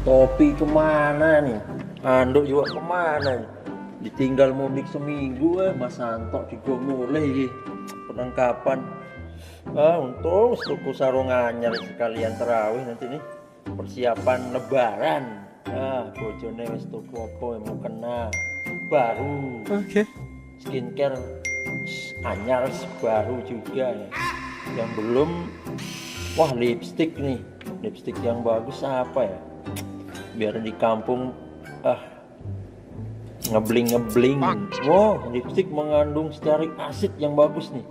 Topi kemana nih? Anduk juga kemana nih? Ditinggal mudik seminggu Mas Santo juga mulai penangkapan. Untung tuku sarung anyar sekalian terawih nanti nih. Persiapan lebaran. Bojone wis tuku apa yang mau kena baru. Oke. Skincare anyar baru juga ya. Yang belum, wah lipstick nih. Lipstick yang bagus apa ya? Biar di kampung ngebling. Wow, lipstick mengandung stearik acid yang bagus nih.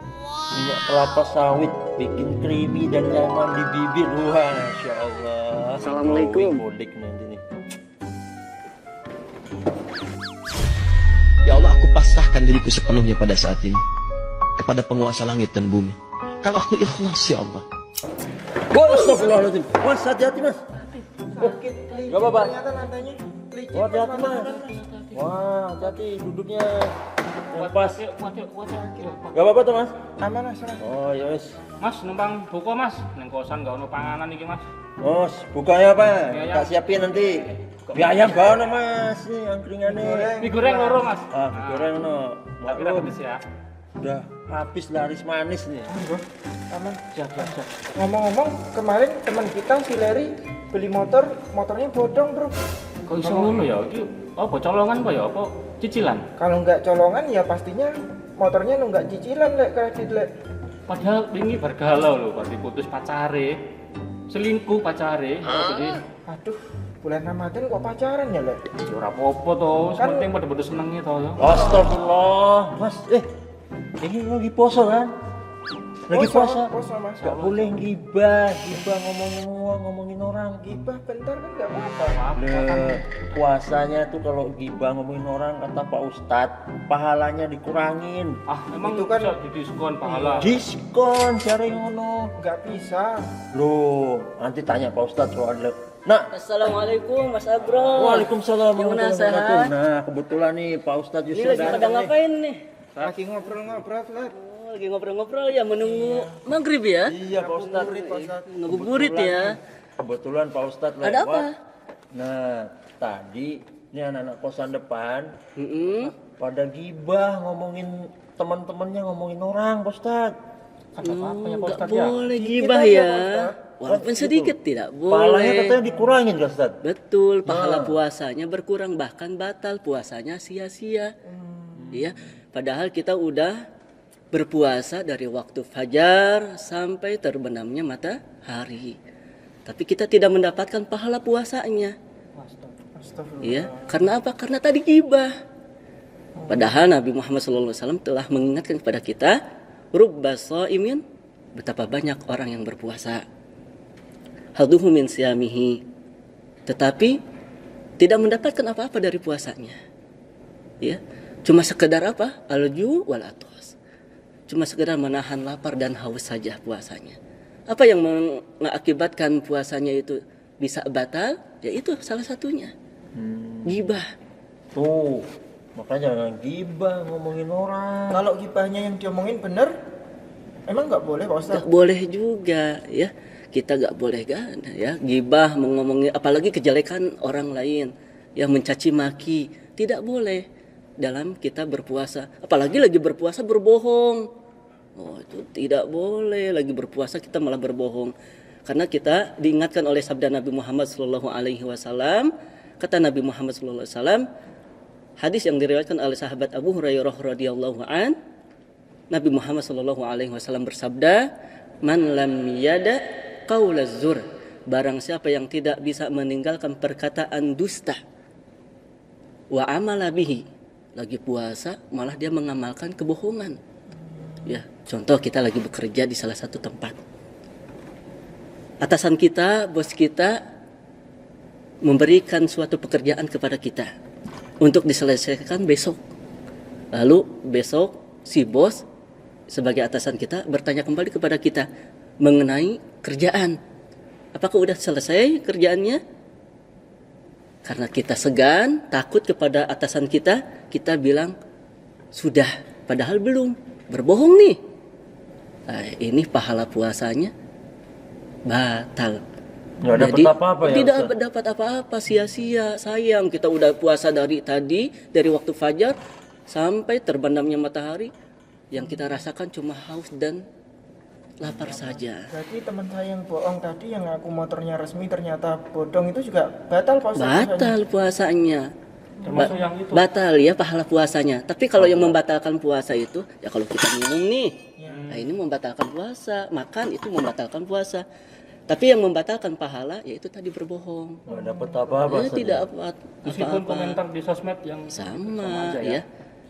Minyak kelapa sawit bikin creamy dan nyaman di bibir. Wah, Masya Allah. Assalamualaikum. Mudik nanti nih. Ya Allah, aku pasrahkan diriku sepenuhnya pada saat ini kepada penguasa langit dan bumi. Kalau aku ikhlas, ya Allah. Wah, astagfirullahaladzim. Mas, hati-hati mas. Sakit, Gak apa-apa. ternyata lantainya licin. Wah, hati-hati mas. Wah, hati-hati duduknya yang pas. Gak apa-apa tuh mas. Aman mas. Oh ya wis. Mas, numpang buka mas, neng kosan gak ono panganan iki mas. Mas, bukanya apa? Biaya. Tak siapin nanti. Biaya gak ono mas, nih angkringannya. Mie goreng loro mas. Mie goreng no. Tapi tak Maklum, pedes ya. udah habis laris manis nih. Aman. Siap. Ngomong-ngomong, kemarin teman kita si Larry beli motornya bodong bro. Kok iso ngono ya? Iki apa colongan apa ya? Apa cicilan? Kalau nggak colongan ya pastinya motornya nunggak cicilan lek kredit lek. Padahal ini bergalau loh, pas diputus pacare. Selingkuh pacare. Jadi Aduh, bulan Ramadan kok pacaran ya lek? ya ora apa-apa to, Kan- penting pada senengnya to ya. Astagfirullah, mas. Ini lagi poso kan? Lagi puasa. Poso mas. Gak boleh gibah ngomongin orang. Gibah bentar kan nggak apa-apa. Le, puasanya tuh kalau gibah ngomongin orang kata Pak Ustadz pahalanya dikurangin. Emang Itu kan- bisa didiskon pahala. Diskon cari ngono. Nggak bisa. Loh, nanti tanya Pak Ustadz soal Nah, Assalamualaikum Mas Agro. waalaikumsalam Gimana, warahmatullahi wabarakatuh. sehat? Nah, kebetulan nih Pak Ustadz Ini Yusuf lagi pada datang nih. ngapain nih? Lagi ngobrol-ngobrol lek. Oh, lagi ngobrol-ngobrol ya menunggu maghrib ya? Iya Pak Ustadz. Ngabuburit ya? Kebetulan Pak Ustadz Ada lewat. apa? Nah, tadi ini anak-anak kosan depan Mm-mm. pada gibah ngomongin teman-temannya ngomongin orang Pak Ustadz. Nggak boleh gibah ya. Walaupun sedikit tidak Pahalanya boleh. katanya dikurangin Pak Ustadz. Betul, pahala puasanya berkurang bahkan batal puasanya sia-sia. Iya, padahal kita udah berpuasa dari waktu fajar sampai terbenamnya matahari. Tapi kita tidak mendapatkan pahala puasanya. Astagfirullah. Iya, karena apa? Karena tadi gibah. Padahal Nabi Muhammad SAW telah mengingatkan kepada kita, rubba shaimin, betapa banyak orang yang berpuasa. Haduhu min siyamihi, tetapi tidak mendapatkan apa-apa dari puasanya. Ya, cuma sekedar apa? Al-ju' wal atos. Cuma sekedar menahan lapar dan haus saja puasanya. Apa yang mengakibatkan puasanya itu bisa batal? Ya itu salah satunya. Gibah. Tuh, makanya jangan gibah ngomongin orang. Kalau gibahnya yang diomongin bener, emang nggak boleh Pak Ustadz? Gak boleh juga ya, kita gak boleh kan ya gibah mengomongin apalagi kejelekan orang lain ya, mencaci maki tidak boleh dalam kita berpuasa, apalagi lagi berpuasa berbohong. Oh, itu tidak boleh, lagi berpuasa kita malah berbohong, karena kita diingatkan oleh sabda Nabi Muhammad SAW. Kata Nabi Muhammad SAW, hadis yang diriwayatkan oleh sahabat Abu Hurairah radhiyallahu an, Nabi Muhammad SAW bersabda, man lam yada qaulaz zur, barang siapa yang tidak bisa meninggalkan perkataan dusta, wa amala bihi, lagi puasa malah dia mengamalkan kebohongan. Ya, contoh kita lagi bekerja di salah satu tempat. Atasan kita, bos kita memberikan suatu pekerjaan kepada kita untuk diselesaikan besok. Lalu besok si bos sebagai atasan kita bertanya kembali kepada kita mengenai kerjaan. Apakah udah selesai kerjaannya? Karena kita segan, takut kepada atasan kita, kita bilang sudah, padahal belum, berbohong nih. Nah, ini pahala puasanya batal. Nggak dapat Jadi, apa-apa ya, tidak Ustaz? dapat apa-apa, sia-sia. Sayang kita udah puasa dari tadi, dari waktu fajar sampai terbenamnya matahari. Yang kita rasakan cuma haus dan lapar saja. Berarti teman saya yang bohong tadi yang ngaku motornya resmi ternyata bodong itu juga batal Pak Ustadz? Batal puasanya. Termasuk yang itu. Batal ya pahala puasanya. Tapi kalau yang membatalkan puasa itu, ya kalau kita minum nih, nah ini membatalkan puasa. Makan itu membatalkan puasa. Tapi yang membatalkan pahala yaitu tadi berbohong. Nggak dapat apa-apa. Ya, Ustaz, tidak ya? Meskipun apa-apa. komentar di sosmed yang Sama aja ya.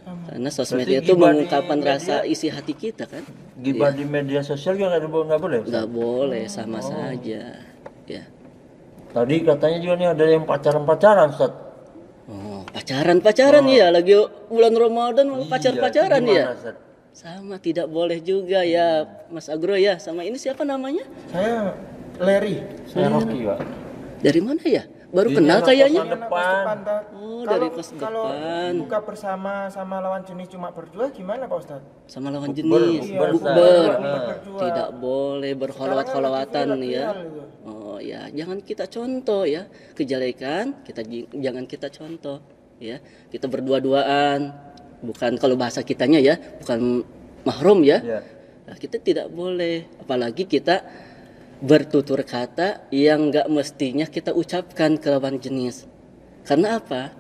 Karena sosmed Berarti itu gibah di mengungkapkan media- rasa isi hati kita kan. Gibah di media sosial juga nggak boleh. Ustaz? Nggak boleh, sama saja. Ya. Tadi katanya juga nih ada yang pacaran-pacaran, Ustaz. Oh, pacaran ya, lagi bulan Ramadan malah pacaran Iya, itu ya. gimana, Ustaz? Sama tidak boleh juga ya, Mas Agro ya. Sama ini siapa namanya? Saya Larry. saya Rocky, Pak. Dari mana ya? Baru Ini kenal anak kayaknya. kosan Anak depan. kos depan, Tat. Oh, dari kos Kalau depan. buka bersama sama lawan jenis cuma berdua gimana Pak Ustadz? Sama lawan Bukber, jenis. bukber, Bukber. Ustaz. Berdua. Tidak boleh berholawat-holawatan Sekarang kan lagi ya. viral itu. Oh ya, jangan kita contoh ya. Kejelekan jangan kita contoh ya. Kita berdua-duaan, bukan kalau bahasa kitanya ya, bukan mahrum ya. Iya. Nah, kita tidak boleh, apalagi kita bertutur kata yang nggak mestinya kita ucapkan ke lawan jenis. Karena apa?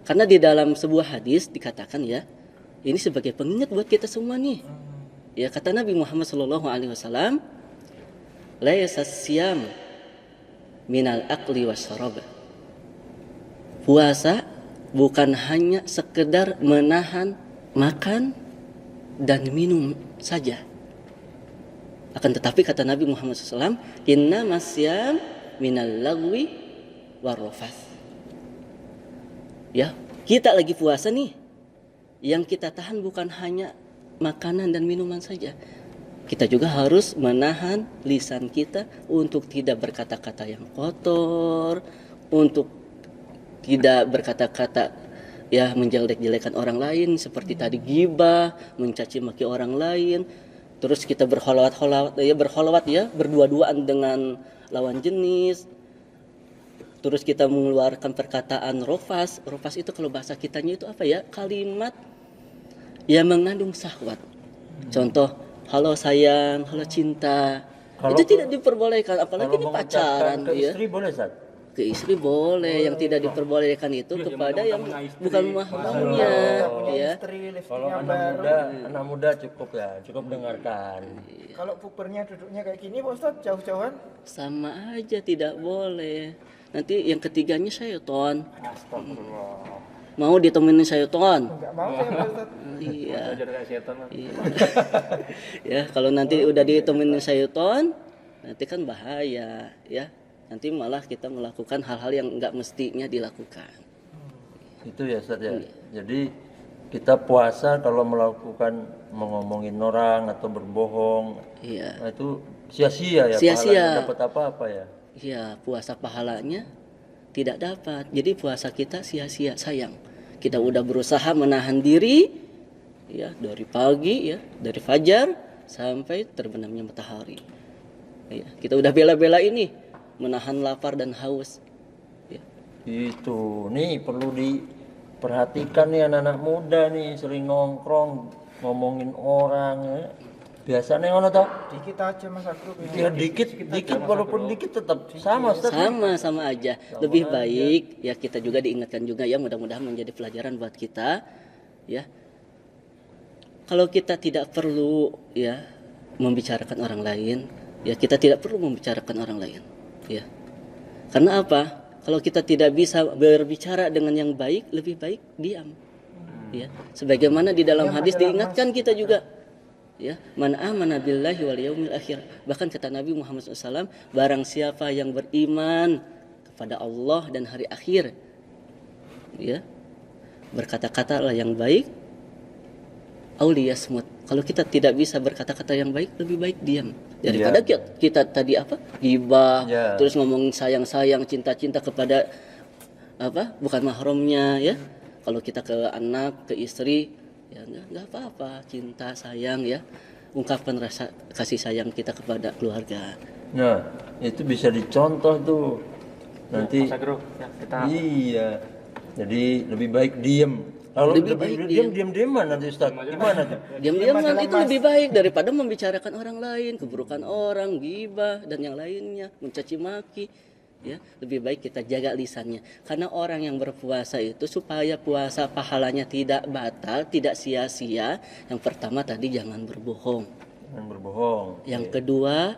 Karena di dalam sebuah hadis dikatakan ya, ini sebagai pengingat buat kita semua nih. Ya kata Nabi Muhammad SAW, laisa siyam minal akli wasyarab. Puasa bukan hanya sekedar menahan makan dan minum saja. Akan tetapi kata Nabi Muhammad SAW, inna masyam minal lagwi warrofas. Ya, kita lagi puasa nih. Yang kita tahan bukan hanya makanan dan minuman saja. Kita juga harus menahan lisan kita untuk tidak berkata-kata yang kotor, untuk tidak berkata-kata ya menjelek-jelekan orang lain seperti tadi ghibah, mencaci maki orang lain. Terus kita berholawat ya, berdua-duaan dengan lawan jenis. Terus kita mengeluarkan perkataan rofas. Rofas itu kalau bahasa kitanya itu apa ya? Kalimat yang mengandung syahwat. Contoh, halo sayang, halo cinta. Kalau Itu tidak diperbolehkan, apalagi Kalau di mengucapkan pacaran ke ya. istri boleh, Ustaz? Ke istri boleh, yang tidak diperbolehkan itu kepada yang bukan mahramnya ya. Istri, Kalau listriknya anak muda cukup ya, cukup dengarkan. Kalau pubernya duduknya kayak gini Pak Ustadz jauh-jauhan. Sama aja tidak boleh. Nanti yang ketiganya syaiton. Astagfirullah. Mau ditemenin syaiton. Enggak mau saya Pak Ustadz. Iya. Belajar kayak setan, Pak. Iya. Ya, kalau nanti udah ditemenin syaiton, nanti kan bahaya ya. Nanti malah kita melakukan hal-hal yang enggak mestinya dilakukan. Itu ya, Ustaz ya. Jadi kita puasa kalau melakukan mengomongin orang atau berbohong, Iya. nah itu sia-sia ya, Sia-sia. pahalanya nggak dapat apa-apa ya. Iya, puasa pahalanya tidak dapat. Jadi puasa kita sia-sia, sayang. Kita udah berusaha menahan diri ya dari pagi ya, dari fajar sampai terbenamnya matahari. Ya, kita udah bela-bela ini menahan lapar dan haus. Ya. Itu, nih perlu diperhatikan nih anak-anak muda nih sering nongkrong ngomongin orang ya. Biasanya ngono toh? Dikit aja Mas Agruk Ya ya. dikit walaupun dikit tetap sama, Ustaz. Sama aja. Lebih baik ya kita juga diingatkan juga ya, mudah-mudahan menjadi pelajaran buat kita ya. Kalau kita tidak perlu ya membicarakan orang lain, ya kita tidak perlu membicarakan orang lain. Ya. Karena apa? Kalau kita tidak bisa berbicara dengan yang baik, lebih baik diam. Ya. Sebagaimana di dalam hadis diingatkan kita juga. Ya, man amana billahi wal yaumil akhir. Bahkan kata Nabi Muhammad SAW, barang siapa yang beriman kepada Allah dan hari akhir, ya, berkata-katalah yang baik, auliyasmut. Kalau kita tidak bisa berkata-kata yang baik, lebih baik diam daripada kita tadi apa ghibah, terus ngomong sayang-sayang, cinta-cinta kepada apa bukan mahramnya ya. Kalau kita ke anak, ke istri, ya nggak apa-apa, cinta sayang ya, ungkapkan rasa kasih sayang kita kepada keluarga Nah, itu bisa dicontoh tuh. Nanti Mas Agro, ya, kita iya. Jadi lebih baik diem. Kalau Lebih lebih baik diam-diaman nanti Ustaz. Gimana tuh? Diam-diaman itu lebih baik daripada membicarakan orang lain, keburukan orang, ghibah dan yang lainnya, mencaci maki. Ya, lebih baik kita jaga lisannya. Karena orang yang berpuasa itu supaya puasa pahalanya tidak batal, tidak sia-sia. Yang pertama tadi jangan berbohong. Jangan berbohong. Yang kedua,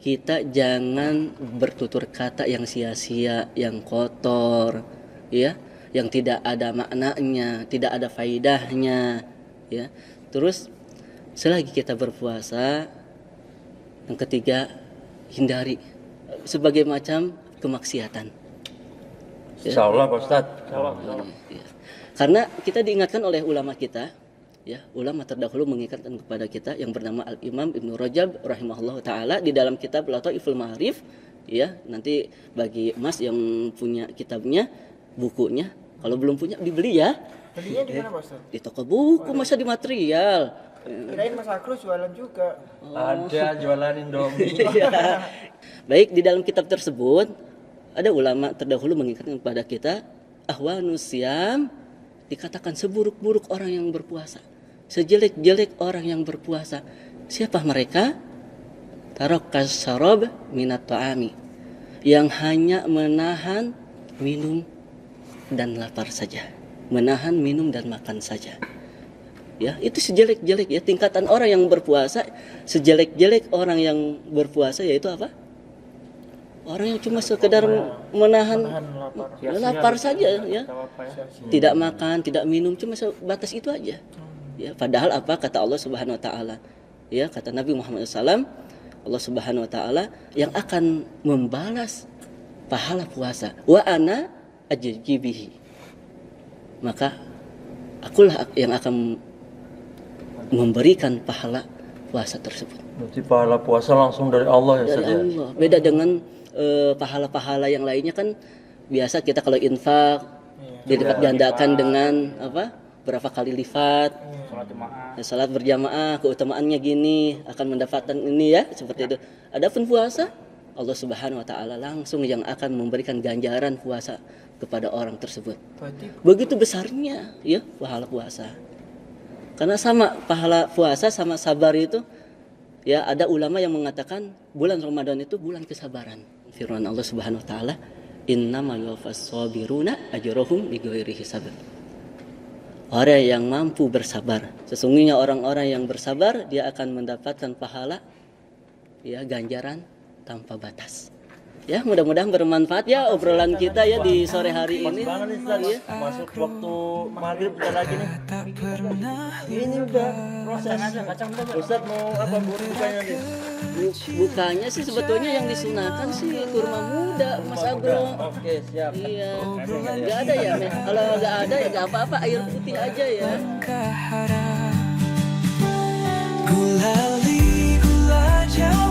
kita jangan bertutur kata yang sia-sia, yang kotor, ya, yang tidak ada maknanya, tidak ada faidahnya, ya. Terus selagi kita berpuasa, yang ketiga, hindari sebagai macam kemaksiatan. Insya Allah Pak Ustaz. Ya. Karena kita diingatkan oleh ulama kita, ya, ulama terdahulu mengingatkan kepada kita yang bernama Al-Imam Ibnu Rajab rahimahullah taala di dalam kitab Lataiful Ma'arif, ya. Nanti bagi Mas yang punya kitabnya, bukunya, kalau belum punya dibeli ya. Belinya di mana Pak Ustaz? Di toko buku, masa di material. Kirain Mas Agro jualan juga. Ada jualan Indomie. Ya. Baik, di dalam kitab tersebut ada ulama terdahulu mengingatkan kepada kita, ahwanus siyam, dikatakan seburuk-buruk orang yang berpuasa, sejelek-jelek orang yang berpuasa. Siapa mereka? Tarakas syarab minat ta'ami, yang hanya menahan minum dan lapar saja, menahan minum dan makan saja. Ya, itu sejelek-jelek ya, tingkatan orang yang berpuasa, sejelek-jelek orang yang berpuasa yaitu apa? Orang yang cuma sekedar menahan lapar saja ya. Tidak makan, tidak minum, cuma sebatas itu aja. Ya, padahal apa kata Allah Subhanahu wa taala? Ya, kata Nabi Muhammad SAW, Allah Subhanahu wa taala yang akan membalas pahala puasa. Wa ana ajjibihi. Maka akulah yang akan memberikan pahala puasa tersebut. Berarti pahala puasa langsung dari Allah ya Dari Ustaz ya? Allah. Beda dengan pahala-pahala yang lainnya kan biasa kita kalau infak dilipat gandakan dengan apa? Berapa kali lipat. Salat berjamaah keutamaannya gini, akan mendapatkan ini ya, seperti itu. Adapun puasa, Allah Subhanahu wa taala langsung yang akan memberikan ganjaran puasa kepada orang tersebut. Begitu besarnya ya pahala puasa. Karena sama pahala puasa sama sabar itu, ya ada ulama yang mengatakan bulan Ramadan itu bulan kesabaran. Firman Allah Subhanahu wa taala, "Innamal yuwaffas sabiruna ajrahum bighairi hisab." Orang yang mampu bersabar, sesungguhnya orang-orang yang bersabar dia akan mendapatkan pahala ya ganjaran tanpa batas. Ya, mudah-mudahan bermanfaat ya obrolan kita ya di sore hari ini. Banget nih Ustaz. Iya. Masuk waktu maghrib bentar lagi nih. Ini udah proses. Ustaz mau apa bukanya nih? Bukanya sih sebetulnya yang disunahkan sih kurma muda, Mas Agro. Oke, siap. Iya, nggak ada ya, Meh? Kalau nggak ada ya nggak apa-apa, air putih aja ya. Gulali gula jawa